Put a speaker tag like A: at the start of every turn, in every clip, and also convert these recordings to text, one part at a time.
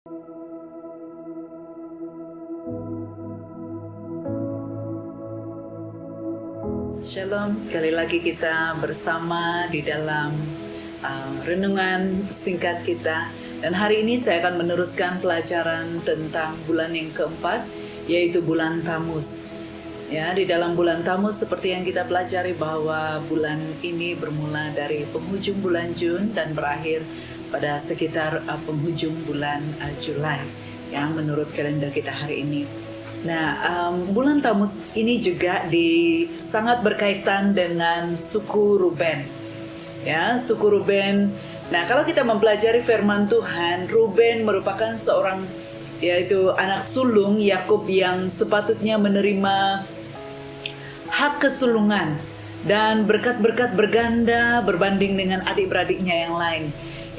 A: Shalom, sekali lagi kita bersama di dalam renungan singkat kita. Dan hari ini saya akan meneruskan pelajaran tentang bulan yang keempat, yaitu bulan Tammuz. Ya, di dalam bulan Tammuz seperti yang kita pelajari bahwa bulan ini bermula dari penghujung bulan Jun dan berakhir pada sekitar penghujung bulan Julai, yang menurut kalender kita hari ini. Nah, bulan Tammuz ini juga sangat berkaitan dengan suku Ruben. Ya, suku Ruben. Nah, kalau kita mempelajari firman Tuhan, Ruben merupakan seorang, yaitu anak sulung Yakub yang sepatutnya menerima hak kesulungan dan berkat-berkat berganda berbanding dengan adik-beradiknya yang lain.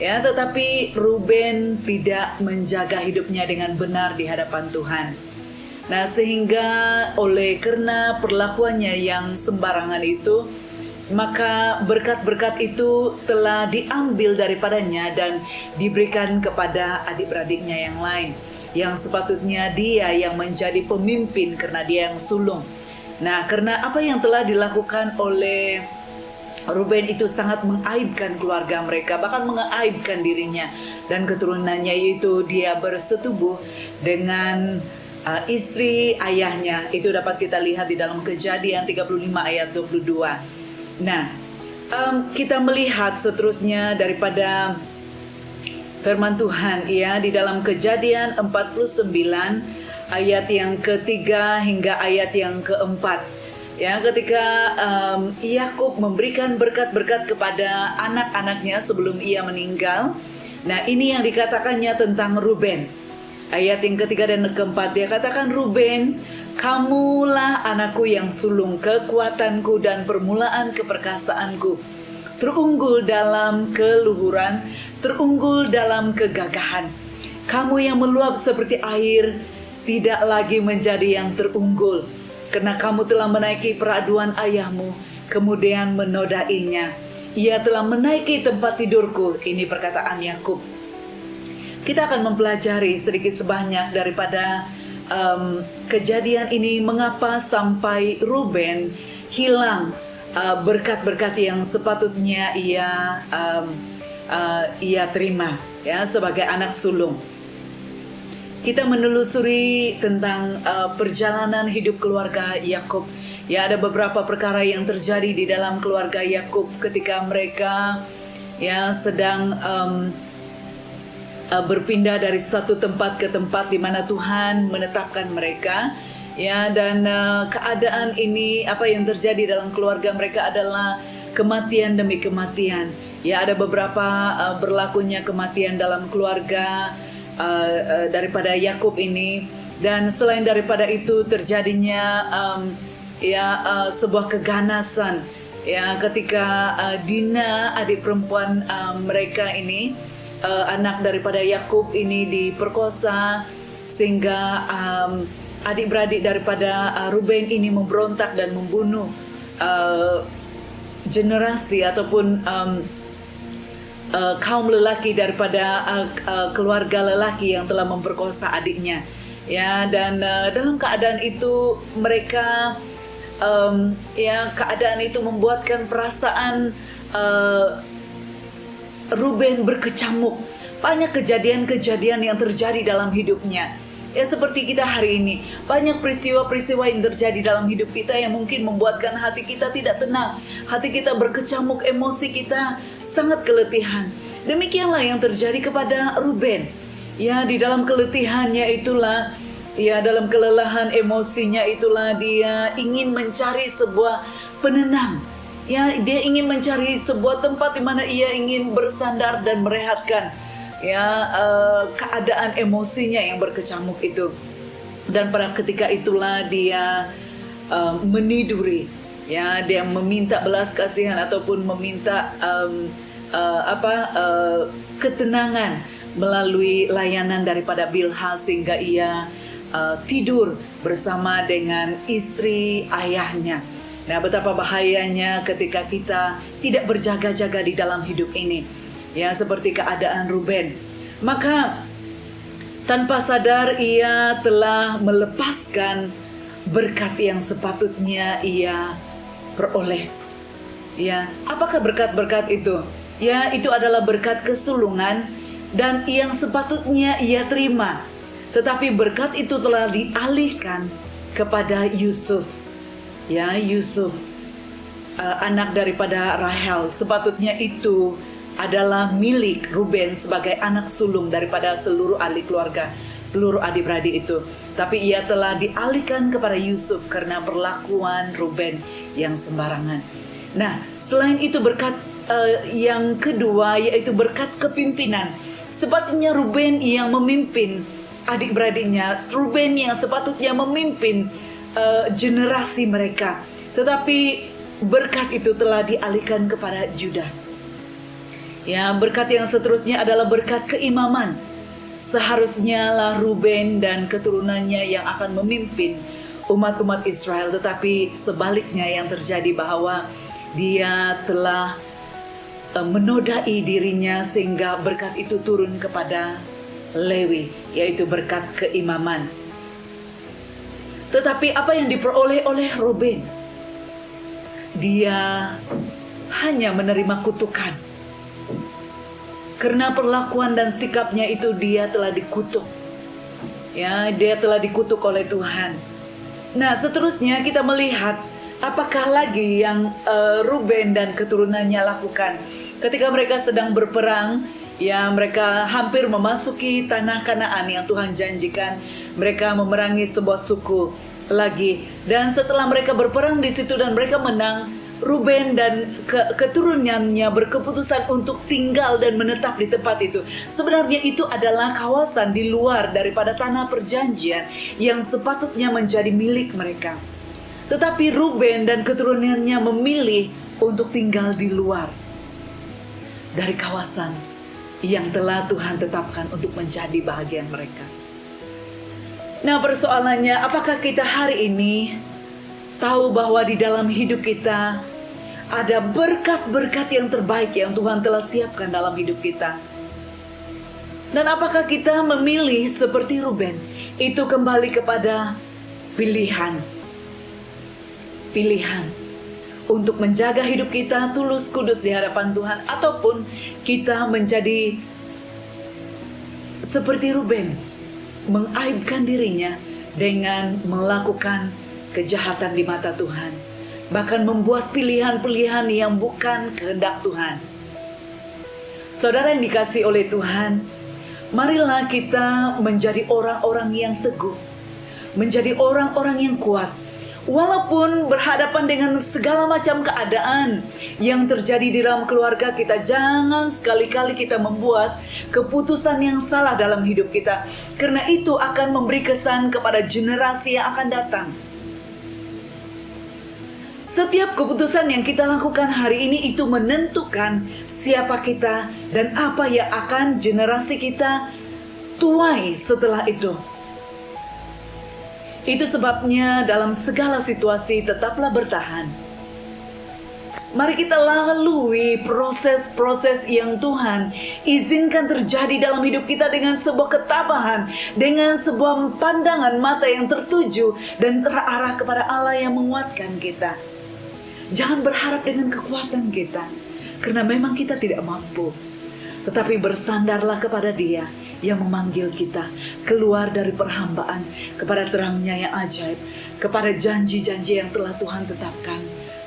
A: Ya, tetapi Ruben tidak menjaga hidupnya dengan benar di hadapan Tuhan. Nah, sehingga karena perlakuannya yang sembarangan itu, maka berkat-berkat itu telah diambil daripadanya dan diberikan kepada adik-beradiknya yang lain, yang sepatutnya dia yang menjadi pemimpin karena dia yang sulung. Nah, karena apa yang telah dilakukan oleh Ruben itu sangat mengaibkan keluarga mereka, bahkan mengaibkan dirinya dan keturunannya, yaitu dia bersetubuh dengan istri ayahnya. Itu dapat kita lihat di dalam Kejadian 35 ayat 22. Nah, kita melihat seterusnya daripada firman Tuhan, ya, di dalam Kejadian 49 ayat yang ketiga hingga ayat yang keempat. Ya, ketika Yakub memberikan berkat-berkat kepada anak-anaknya sebelum ia meninggal. Nah, ini yang dikatakannya tentang Ruben. Ayat yang ketiga dan keempat, dia katakan, Ruben, kamulah anakku yang sulung, kekuatanku dan permulaan keperkasaanku, terunggul dalam keluhuran, terunggul dalam kegagahan. Kamu yang meluap seperti air, tidak lagi menjadi yang terunggul, karena kamu telah menaiki peraduan ayahmu, kemudian menodainya. Ia telah menaiki tempat tidurku. Ini perkataan Yakub. Kita akan mempelajari sedikit sebanyak daripada kejadian ini, mengapa sampai Ruben hilang berkat-berkat yang sepatutnya ia terima, ya, sebagai anak sulung. Kita menelusuri tentang perjalanan hidup keluarga Yakub. Ya, ada beberapa perkara yang terjadi di dalam keluarga Yakub ketika mereka sedang berpindah dari satu tempat ke tempat di mana Tuhan menetapkan mereka, ya, dan keadaan ini, apa yang terjadi dalam keluarga mereka adalah kematian demi kematian. Ya, ada beberapa berlakunya kematian dalam keluarga daripada Yakub ini, dan selain daripada itu terjadinya sebuah keganasan, ya, ketika Dina, adik perempuan mereka ini, anak daripada Yakub ini, diperkosa, sehingga adik-beradik daripada Ruben ini memberontak dan membunuh generasi ataupun kaum lelaki daripada keluarga lelaki yang telah memperkosa adiknya, ya. Dan dalam keadaan itu mereka keadaan itu membuatkan perasaan Ruben berkecamuk. Banyak kejadian-kejadian yang terjadi dalam hidupnya. Ya, seperti kita hari ini, banyak peristiwa-peristiwa yang terjadi dalam hidup kita yang mungkin membuatkan hati kita tidak tenang. Hati kita berkecamuk, emosi kita sangat keletihan. Demikianlah yang terjadi kepada Ruben. Ya, di dalam keletihannya itulah, ya, dalam kelelahan emosinya itulah dia ingin mencari sebuah penenang. Ya, dia ingin mencari sebuah tempat di mana ia ingin bersandar dan merehatkan, ya, keadaan emosinya yang berkecamuk itu. Dan pada ketika itulah dia meniduri, ya, dia meminta belas kasihan ataupun meminta ketenangan melalui layanan daripada Bilha, sehingga ia tidur bersama dengan istri ayahnya. Nah, betapa bahayanya ketika kita tidak berjaga-jaga di dalam hidup ini, ya, seperti keadaan Ruben. Maka Tanpa sadar ia telah melepaskan berkat yang sepatutnya ia peroleh. Ya, apakah berkat-berkat itu? Ya, itu adalah berkat kesulungan dan yang sepatutnya ia terima. Tetapi berkat itu telah dialihkan kepada Yusuf. Ya, Yusuf, anak daripada Rahel, sepatutnya itu adalah milik Ruben sebagai anak sulung daripada seluruh ahli keluarga, seluruh adik-beradik itu. Tapi ia telah dialihkan kepada Yusuf karena perlakuan Ruben yang sembarangan. Nah, selain itu berkat yang kedua yaitu berkat kepimpinan. Sepatutnya Ruben yang memimpin adik-beradiknya, Ruben yang sepatutnya memimpin generasi mereka. Tetapi berkat itu telah dialihkan kepada Judah. Ya, berkat yang seterusnya adalah berkat keimaman. Seharusnya lah Ruben dan keturunannya yang akan memimpin umat-umat Israel, tetapi sebaliknya yang terjadi bahwa dia telah menodai dirinya sehingga berkat itu turun kepada Lewi, yaitu berkat keimaman. Tetapi apa yang diperoleh oleh Ruben? Dia hanya menerima kutukan. Karena perlakuan dan sikapnya itu dia telah dikutuk. Ya, dia telah dikutuk oleh Tuhan. Nah, seterusnya kita melihat apakah lagi yang Ruben dan keturunannya lakukan. Ketika mereka sedang berperang, ya mereka hampir memasuki tanah Kanaan yang Tuhan janjikan. Mereka memerangi sebuah suku lagi. Dan setelah mereka berperang di situ dan mereka menang, Ruben dan keturunannya berkeputusan untuk tinggal dan menetap di tempat itu. Sebenarnya itu adalah kawasan di luar daripada tanah perjanjian yang sepatutnya menjadi milik mereka. Tetapi Ruben dan keturunannya memilih untuk tinggal di luar dari kawasan yang telah Tuhan tetapkan untuk menjadi bahagian mereka. Nah, persoalannya, apakah kita hari ini tahu bahwa di dalam hidup kita ada berkat-berkat yang terbaik yang Tuhan telah siapkan dalam hidup kita? Dan apakah kita memilih seperti Ruben? Itu kembali kepada pilihan. Pilihan untuk menjaga hidup kita tulus kudus di hadapan Tuhan, ataupun kita menjadi seperti Ruben, mengaibkan dirinya dengan melakukan kejahatan di mata Tuhan, bahkan membuat pilihan-pilihan yang bukan kehendak Tuhan. Saudara yang dikasihi oleh Tuhan, marilah kita menjadi orang-orang yang teguh, menjadi orang-orang yang kuat. Walaupun berhadapan dengan segala macam keadaan yang terjadi di dalam keluarga kita, jangan sekali-kali kita membuat keputusan yang salah dalam hidup kita, karena itu akan memberi kesan kepada generasi yang akan datang. Setiap keputusan yang kita lakukan hari ini itu menentukan siapa kita dan apa yang akan generasi kita tuai setelah itu. Itu sebabnya dalam segala situasi tetaplah bertahan. Mari kita lalui proses-proses yang Tuhan izinkan terjadi dalam hidup kita dengan sebuah ketabahan, dengan sebuah pandangan mata yang tertuju dan terarah kepada Allah yang menguatkan kita. Jangan berharap dengan kekuatan kita, karena memang kita tidak mampu. Tetapi bersandarlah kepada Dia yang memanggil kita keluar dari perhambaan kepada terangnya yang ajaib, kepada janji-janji yang telah Tuhan tetapkan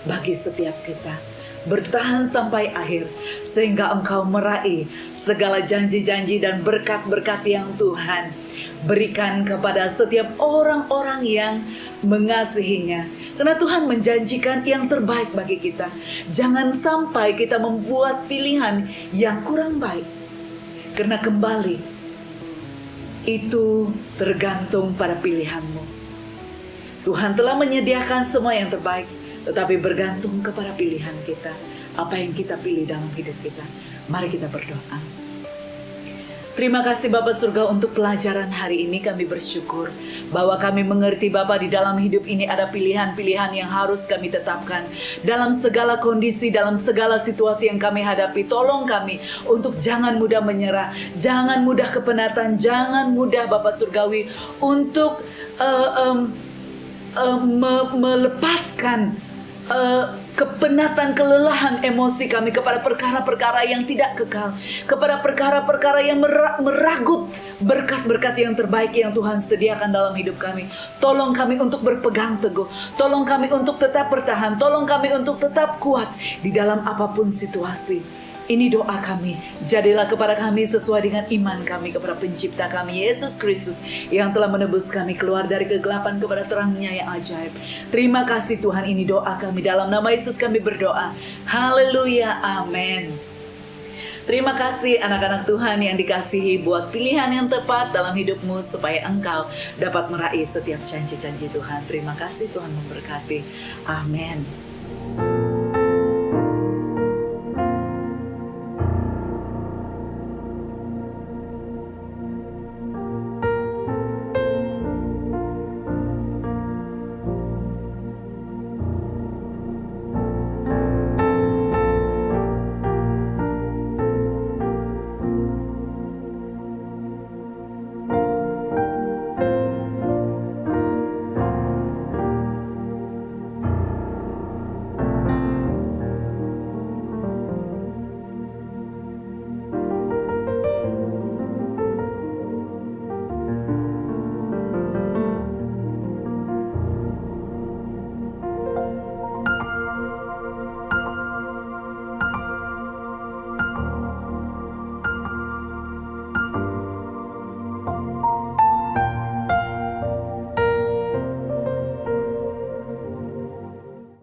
A: bagi setiap kita. Bertahan sampai akhir sehingga engkau meraih segala janji-janji dan berkat-berkat yang Tuhan berikan kepada setiap orang-orang yang mengasihinya. Karena Tuhan menjanjikan yang terbaik bagi kita. Jangan sampai kita membuat pilihan yang kurang baik. Karena kembali, itu tergantung pada pilihanmu. Tuhan telah menyediakan semua yang terbaik, tetapi bergantung kepada pilihan kita. Apa yang kita pilih dalam hidup kita. Mari kita berdoa. Terima kasih Bapak Surga untuk pelajaran hari ini. Kami bersyukur bahwa kami mengerti Bapak di dalam hidup ini ada pilihan-pilihan yang harus kami tetapkan. Dalam segala kondisi, dalam segala situasi yang kami hadapi, tolong kami untuk jangan mudah menyerah, jangan mudah kepenatan, jangan mudah Bapak Surgawi untuk melepaskan kepenatan, kelelahan emosi kami kepada perkara-perkara yang tidak kekal, kepada perkara-perkara yang meragut berkat-berkat yang terbaik yang Tuhan sediakan dalam hidup kami. Tolong kami untuk berpegang teguh, tolong kami untuk tetap bertahan, tolong kami untuk tetap kuat di dalam apapun situasi. Ini doa kami, jadilah kepada kami sesuai dengan iman kami kepada pencipta kami, Yesus Kristus, yang telah menebus kami keluar dari kegelapan kepada terangnya yang ajaib. Terima kasih Tuhan, ini doa kami, dalam nama Yesus kami berdoa. Haleluya, amin. Terima kasih anak-anak Tuhan yang dikasihi, buat pilihan yang tepat dalam hidupmu supaya engkau dapat meraih setiap janji-janji Tuhan. Terima kasih, Tuhan memberkati. Amin.